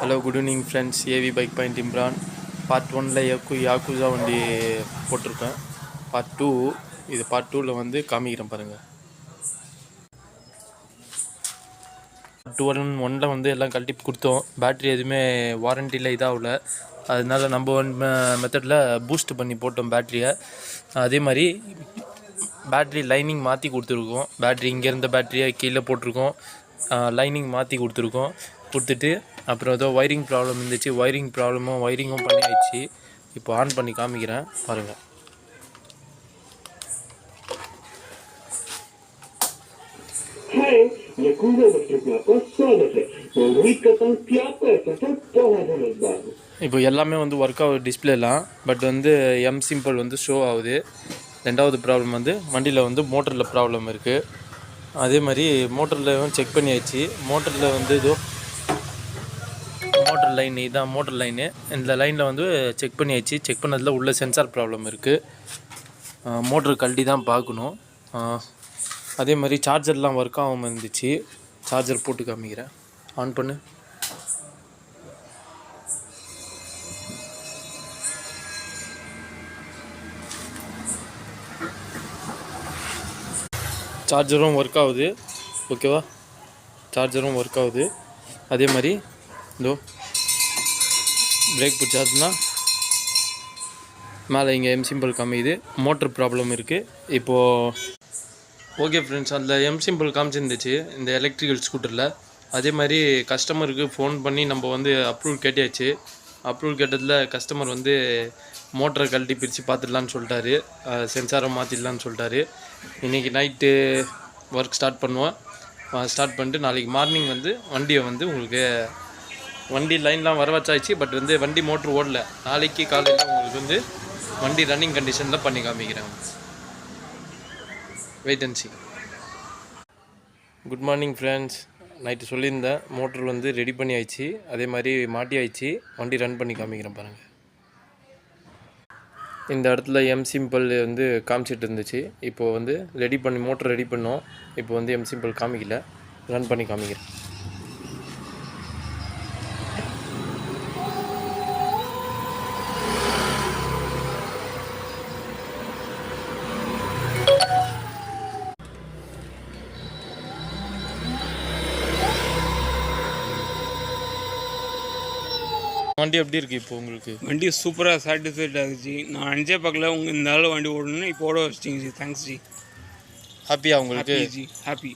Hello good evening friends. AV bike point Imran. Part 1ல் yakuza வண்டி போட்டிருக்கேன். பார்ட் 2 இது பார்ட் 2ல் வந்து காமிக்கிறேன் பாருங்கள். பார்ட் 1ல் வந்து எல்லாம் கழட்டி கொடுத்தோம். பேட்ரி எதுவுமே வாரண்டியில் இதாகல. அதனால நம்ம மெத்தடில் பூஸ்ட் பண்ணி போட்டோம் பேட்ரியை. அதே மாதிரி பேட்ரி லைனிங் மாற்றி கொடுத்துருக்கோம். பேட்ரி இங்கே இருந்த பேட்டரியை கீழே போட்டிருக்கோம். லைனிங் மாற்றி கொடுத்துட்டு அப்புறம் ஏதோ ஒயரிங் ப்ராப்ளம் இருந்துச்சு. ஒயரிங்கும் பண்ணி ஆயிடுச்சு. இப்போ ஆன் பண்ணி காமிக்கிறேன் பாருங்கள். இப்போ எல்லாமே வந்து ஒர்க் ஆகுது டிஸ்பிளேலாம். பட் வந்து எம் சிம்பிள் வந்து ஷோ ஆகுது. ரெண்டாவது ப்ராப்ளம் வந்து வண்டியில் வந்து மோட்டரில் ப்ராப்ளம் இருக்குது. அதே மாதிரி மோட்டரில் செக் பண்ணியாச்சு. மோட்டரில் வந்து ஏதோ மோட்டர் லைன் இதான் மோட்டர் லைனு. இந்த லைனில் வந்து செக் பண்ணியாச்சு. செக் பண்ணதில் உள்ள சென்சார் ப்ராப்ளம் இருக்குது. மோட்ரு கழட்டி தான் பார்க்கணும். அதே மாதிரி சார்ஜர்லாம் ஒர்க் ஆகாமல் இருந்துச்சு. சார்ஜர் போட்டு காமிக்கிறேன். ஆன் பண்ணு. சார்ஜரும் ஒர்க் ஆகுது. ஓகேவா? சார்ஜரும் ஒர்க் ஆகுது. அதே மாதிரி இதோ பிரேக் பிடிச்சாதுன்னா மேலே இங்கே எம் சிம்பிள் காமிக்குது. மோட்ரு ப்ராப்ளம் இருக்குது. இப்போது ஓகே ஃப்ரெண்ட்ஸ், அதில் எம் சிம்பிள் காமிச்சிருந்துச்சு இந்த எலக்ட்ரிக்கல் ஸ்கூட்டரில். அதே மாதிரி கஸ்டமருக்கு ஃபோன் பண்ணி நம்ம வந்து அப்ரூவல் கேட்டாச்சு. அப்ரூவல் கேட்டதில் கஸ்டமர் வந்து மோட்டரை கழட்டி பிரித்து பார்த்துடலான்னு சொல்லிட்டாரு. சென்சாரை மாற்றிடலான்னு சொல்லிட்டாரு. இன்றைக்கி நைட்டு ஒர்க் ஸ்டார்ட் பண்ணுவோம். ஸ்டார்ட் பண்ணிட்டு நாளைக்கு மார்னிங் வந்து வண்டியை வந்து உங்களுக்கு வண்டி லைன்லாம் வர வச்சாச்சு. பட் வந்து வண்டி மோட்ரு ஓடல. நாளைக்கு காலையில் உங்களுக்கு வந்து வண்டி ரன்னிங் கண்டிஷனில் பண்ணி காமிக்கிறேன். Wait and see. Good morning friends. Night சொல்லியிருந்தேன் மோட்ரு வந்து ரெடி பண்ணி ஆயிடுச்சு. அதே மாதிரி மாட்டி ஆயிடுச்சு. வண்டி ரன் பண்ணி காமிக்கிறேன் பாருங்கள். இந்த இடத்துல எம் சிம்பிள் வந்து காமிச்சிட்டு இருந்துச்சு. இப்போது வந்து மோட்ரு ரெடி பண்ணோம். இப்போ வந்து எம் சிம்பிள் காமிக்கல. ரன் பண்ணி காமிக்கிறேன். வண்டி எப்படி இருக்குது இப்போ உங்களுக்கு? வண்டி சூப்பராக சாட்டிஸ்ஃபைட் ஆகுச்சு. நான் நினச்சே பார்க்கல இந்த ஆள் வண்டி ஓடணும்னு. இப்போ ஓட வச்சிட்டிங்க ஜி. Thanks G. ஹாப்பியா உங்களுக்கு? G happy.